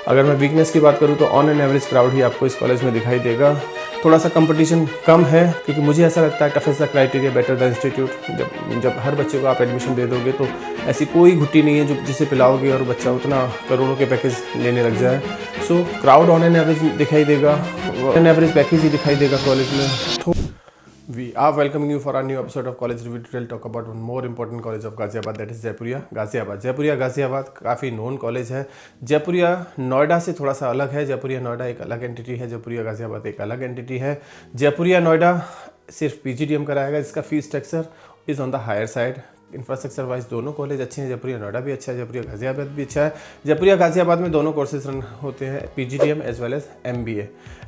अगर मैं वीकनेस की बात करूँ तो ऑन एन एवरेज क्राउड ही आपको इस कॉलेज में दिखाई देगा। थोड़ा सा कंपटीशन कम है क्योंकि मुझे ऐसा लगता है tough is the criteria better the institute. जब हर बच्चे को आप एडमिशन दे दोगे तो ऐसी कोई घुट्टी नहीं है जो जिसे पिलाओगे और बच्चा उतना करोड़ों के पैकेज लेने लग जाए। सो क्राउड ऑन एन एवरेज दिखाई देगा, ऑन एवरेज पैकेज ही दिखाई देगा कॉलेज में। We are welcoming you for our new episode of College Review. Today we'll talk about one more important college of Ghaziabad, that is Jaipuria Ghaziabad. Jaipuria Ghaziabad काफ़ी known college है। जयपुरिया नोएडा से थोड़ा सा अलग है। जयपुरिया नोएडा एक अलग एंटिटी है, जयपुरिया गाज़ियाबाद एक अलग एंटिटी है। जयपुरिया नोएडा सिर्फ PGDM कराएगा, जिसका fees structure is on the higher side. Infrastructure wise दोनों कॉलेज अच्छे हैं। जयपुरिया नोएडा भी अच्छा है, जयपुरिया गाज़ियाबाद भी अच्छा है। जयपुरिया गाज़ियाबाद में दोनों कोर्सेज रन होते हैं, PGDM as well as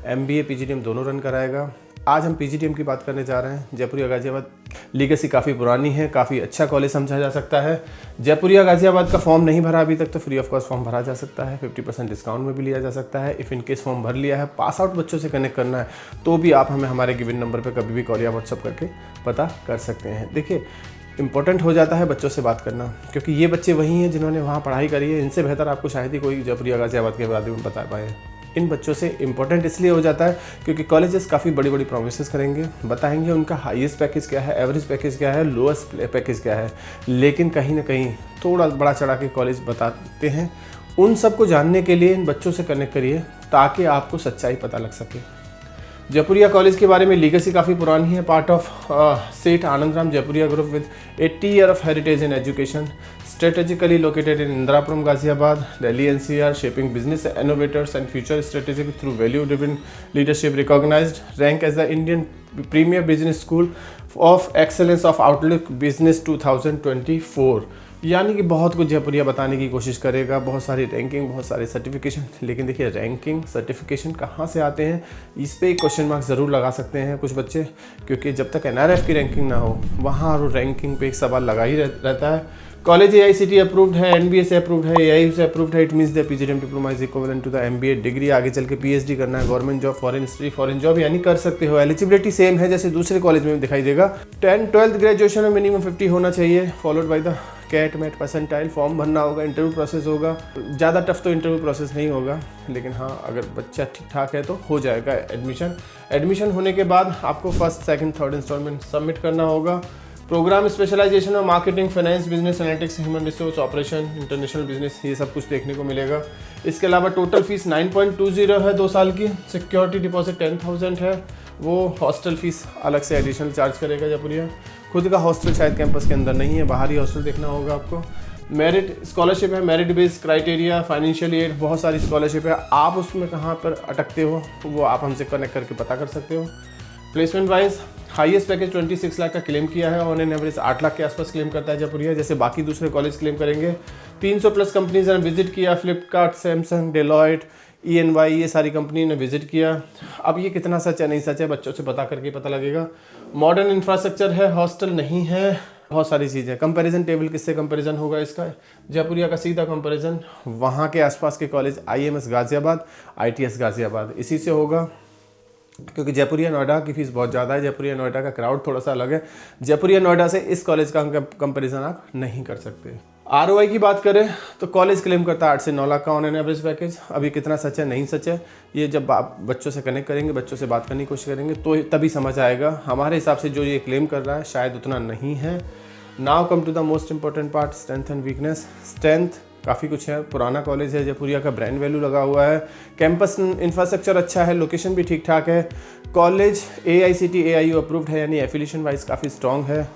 MBA PGDM दोनों रन कराएगा। आज हम PGDM की बात करने जा रहे हैं। जयपुरिया गाज़ियाबाद लीगेसी काफ़ी पुरानी है, काफ़ी अच्छा कॉलेज समझा जा सकता है। जयपुरिया गाज़ियाबाद का फॉर्म नहीं भरा अभी तक तो फ्री ऑफ कॉस्ट फॉर्म भरा जा सकता है, 50% डिस्काउंट में भी लिया जा सकता है। इफ़ इनकेस फॉर्म भर लिया है, पास आउट बच्चों से कनेक्ट करना है तो भी आप हमें हमारे गिवन नंबर पर कभी भी कॉल या व्हाट्सअप करके पता कर सकते हैं। देखिए, इंपॉर्टेंट हो जाता है बच्चों से बात करना, क्योंकि ये बच्चे वही हैं जिन्होंने वहाँ पढ़ाई करी है। इनसे बेहतर आपको शायद ही कोई जयपुरिया गाज़ियाबाद के बारे में बता पाए। इन बच्चों से इंपॉर्टेंट इसलिए हो जाता है क्योंकि कॉलेजेस काफ़ी बड़ी बड़ी प्रोमिसेस करेंगे, बताएंगे उनका हाईएस्ट पैकेज क्या है, एवरेज पैकेज क्या है, लोएस्ट पैकेज क्या है, लेकिन कहीं ना कहीं थोड़ा बड़ा चढ़ा के कॉलेज बताते हैं। उन सब को जानने के लिए इन बच्चों से कनेक्ट करिए ताकि आपको सच्चाई पता लग सके। जयपुरिया कॉलेज के बारे में लीगेसी काफ़ी पुरानी है, पार्ट ऑफ सेठ Anandram Jaipuria group with 80 years of heritage in education, strategically located in Indirapuram, Ghaziabad, Delhi NCR, shaping business innovators and future strategic through value-driven leadership, recognized, ranked as the Indian premier business school of excellence of Outlook Business 2024। यानी कि बहुत कुछ जयपुरिया बताने की कोशिश करेगा, बहुत सारी रैंकिंग, बहुत सारे सर्टिफिकेशन। लेकिन देखिए, रैंकिंग सर्टिफिकेशन कहाँ से आते हैं, इस पर एक क्वेश्चन मार्क ज़रूर लगा सकते हैं कुछ बच्चे, क्योंकि जब तक NRF की रैंकिंग ना हो वहाँ रैंकिंग पे एक सवाल लगा ही रहता है। कॉलेज AICTE अप्रूव्ड है, NBA से अप्रूव्ड है, AIU से अप्रूव्ड है। It means the PGDM diploma is equivalent to the MBA degree. आगे चल के PhD करना है, government job, foreign study, foreign job यानी कर सकते हो। एलिजिबिलिटी सेम है जैसे दूसरे कॉलेज में दिखाई देगा। 10th-12th ग्रेजुएशन में मिनिमम 50 होना चाहिए, followed by the CAT MAT percentile. Form भरना होगा, इंटरव्यू प्रोसेस होगा। ज़्यादा टफ तो इंटरव्यू प्रोसेस नहीं होगा, लेकिन हाँ, अगर बच्चा ठीक ठाक है तो हो जाएगा एडमिशन होने के बाद आपको first, second, third instalment submit करना होगा। प्रोग्राम स्पेशलाइजेशन और marketing, finance, business analytics, human resource, operation, international business, ये सब कुछ देखने को मिलेगा। इसके अलावा टोटल फीस 9.20 है 2 साल की। सिक्योरिटी डिपॉजिट 10,000 है। वो हॉस्टल फीस अलग से एडिशनल चार्ज करेगा जयपुरिया। खुद का हॉस्टल शायद कैंपस के अंदर नहीं है, बाहर ही हॉस्टल देखना होगा आपको। मेरिट स्कॉलरशिप है, merit based criteria, financial aid, बहुत सारी स्कॉलरशिप है। आप उसमें कहाँ पर अटकते हो वो आप हमसे कनेक्ट करके पता कर सकते हो। Placement wise highest package 26 lakh का क्लेम किया है, ऑन एन एवरेज 8 लाख के आसपास क्लेम करता है जयपुरिया, जैसे बाकी दूसरे कॉलेज क्लेम करेंगे। 300+ कंपनीज ने विजिट किया, फ्लिपकार्ट, सैमसंग, डेलॉयट, ENY, ये सारी कंपनी ने विजिट किया। अब ये कितना सच है नहीं सच है बच्चों से पता करके पता लगेगा। मॉडर्न इंफ्रास्ट्रक्चर है, हॉस्टल नहीं है, बहुत सारी चीज़ें। कंपैरिजन टेबल किससे कंपैरिजन होगा इसका, जयपुरिया का सीधा कंपैरिजन वहाँ के आसपास के college IMS Ghaziabad, ITS Ghaziabad, इसी से होगा। क्योंकि जयपुरिया नोएडा की फीस बहुत ज़्यादा है, जयपुरिया नोएडा का क्राउड थोड़ा सा अलग है। जयपुरिया नोएडा से इस कॉलेज का कंपैरिजन आप नहीं कर सकते। ROI की बात करें तो कॉलेज क्लेम करता है 8 से 9 लाख का ऑन एन एवरेज पैकेज। अभी कितना सच है नहीं सच है, ये जब आप बच्चों से कनेक्ट करेंगे, बच्चों से बात करने की कोशिश करेंगे तो तभी समझ आएगा। हमारे हिसाब से जो ये क्लेम कर रहा है शायद उतना नहीं है। Now come to the most important part, strength and weakness. Strength काफ़ी कुछ है, पुराना कॉलेज है, जयपुरिया का ब्रांड वैल्यू लगा हुआ है, कैंपस इंफ्रास्ट्रक्चर अच्छा है, लोकेशन भी ठीक ठाक है। कॉलेज AICTE AIU अप्रूव्ड है, यानी एफिलिएशन वाइज काफ़ी स्ट्रॉन्ग है।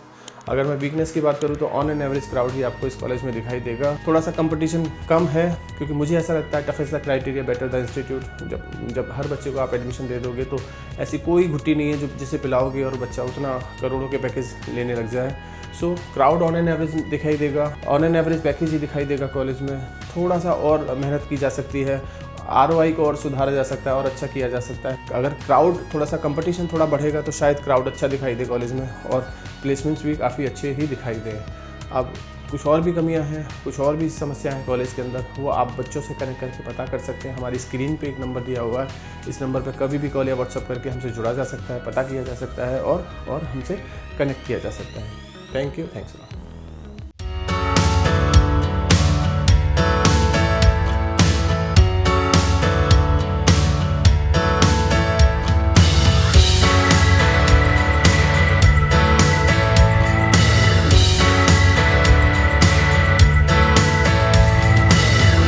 अगर मैं वीकनेस की बात करूँ तो ऑन एन एवरेज क्राउड ही आपको इस कॉलेज में दिखाई देगा। थोड़ा सा कंपटीशन कम है क्योंकि मुझे ऐसा लगता है tough is the criteria better the institute. जब हर बच्चे को आप एडमिशन दे दोगे तो ऐसी कोई घुट्टी नहीं है जो जिसे पिलाओगे और बच्चा उतना करोड़ों के पैकेज लेने लग जाए। सो क्राउड ऑन एन एवरेज दिखाई देगा, ऑन एन एवरेज पैकेज ही दिखाई देगा कॉलेज में। थोड़ा सा और मेहनत की जा सकती है, ROI को और सुधारा जा सकता है और अच्छा किया जा सकता है। अगर क्राउड थोड़ा सा कंपटीशन थोड़ा बढ़ेगा तो शायद क्राउड अच्छा दिखाई दे कॉलेज में और प्लेसमेंट्स भी काफ़ी अच्छे ही दिखाई दे। अब कुछ और भी कमियां हैं, कुछ और भी समस्या है कॉलेज के अंदर, वो आप बच्चों से कनेक्ट करके पता कर सकते हैं। हमारी स्क्रीन पे एक नंबर दिया हुआ है, इस नंबर पे कभी भी कॉल या व्हाट्सअप करके हमसे जुड़ा जा सकता है, पता किया जा सकता है और हमसे कनेक्ट किया जा सकता है। Thank you, thanks.